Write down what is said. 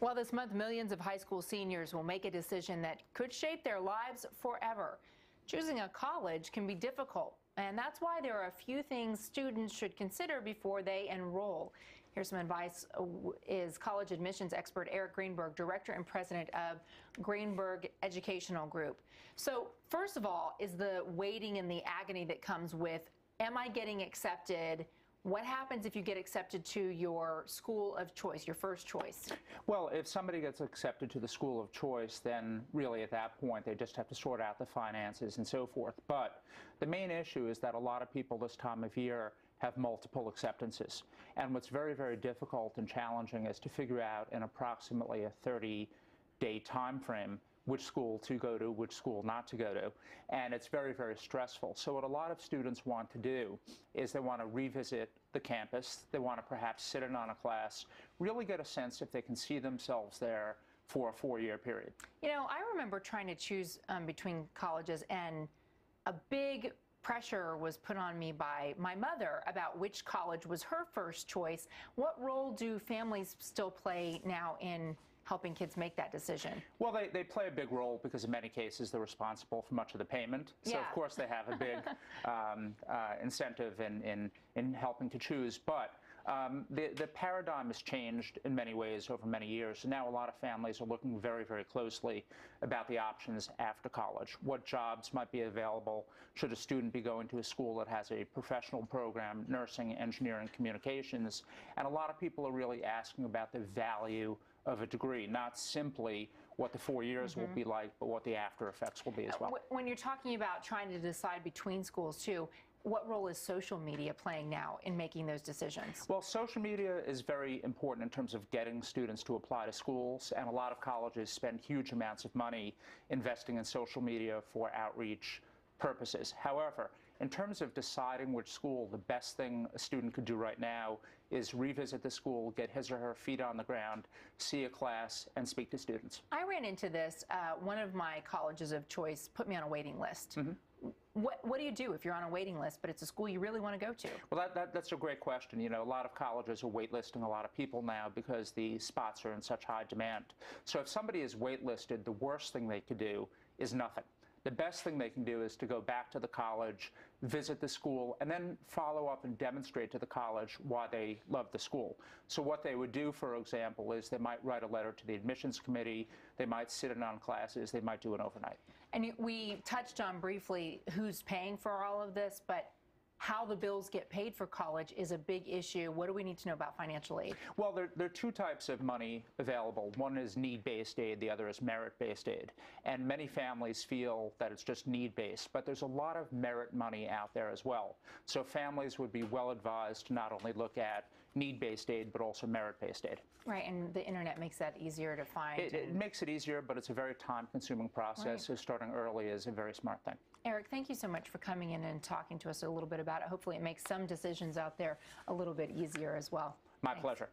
Well, this month, millions of high school seniors will make a decision that could shape their lives forever. Choosing a college can be difficult, and that's why there are a few things students should consider before they enroll. Here's some advice is college admissions expert Eric Greenberg, director and president of Greenberg Educational Group. So first of all is the waiting and the agony that comes with, am I getting accepted? What happens if you get accepted to your school of choice, your first choice? Well, if somebody gets accepted to the school of choice, then really at that point they just have to sort out the finances and so forth. But the main issue is that a lot of people this time of year have multiple acceptances. And what's very, very difficult and challenging is to figure out in approximately a 30-day time frame which school to go to, which school not to go to, and it's very, very stressful. So what a lot of students want to do is they want to revisit the campus, they want to perhaps sit in on a class, really get a sense if they can see themselves there for a 4-year period. You know, I remember trying to choose between colleges, and a big pressure was put on me by my mother about which college was her first choice. What role do families still play now in helping kids make that decision? Well, they play a big role because in many cases they're responsible for much of the payment. So yeah. Of course they have a big incentive in helping to choose. But the paradigm has changed in many ways over many years. And now a lot of families are looking very, very closely about the options after college. What jobs might be available? Should a student be going to a school that has a professional program, nursing, engineering, communications? And a lot of people are really asking about the value of a degree, not simply what the 4 years will be like, but what the after effects will be as well. When you're talking about trying to decide between schools too, what role is social media playing now in making those decisions? Well, social media is very important in terms of getting students to apply to schools, and a lot of colleges spend huge amounts of money investing in social media for outreach purposes. However, in terms of deciding which school, the best thing a student could do right now is revisit the school, get his or her feet on the ground, see a class, and speak to students. I ran into this. One of my colleges of choice put me on a waiting list. What do you do if you're on a waiting list, but it's a school you really want to go to? Well, that's a great question. You know, a lot of colleges are waitlisting a lot of people now because the spots are in such high demand. So if somebody is waitlisted, the worst thing they could do is nothing. The best thing they can do is to go back to the college, visit the school, and then follow up and demonstrate to the college why they love the school. So what they would do, for example, is they might write a letter to the admissions committee, they might sit in on classes, they might do an overnight. And we touched on briefly who's paying for all of this, but how the bills get paid for college is a big issue. What do we need to know about financial aid? Well, there are two types of money available. One is need-based aid, the other is merit-based aid. And many families feel that it's just need-based, but there's a lot of merit money out there as well. So families would be well advised to not only look at need-based aid, but also merit-based aid. Right, and the internet makes that easier to find. It makes it easier, but it's a very time-consuming process, right. So starting early is a very smart thing. Eric, thank you so much for coming in and talking to us a little bit about it. Hopefully it makes some decisions out there a little bit easier as well. My pleasure.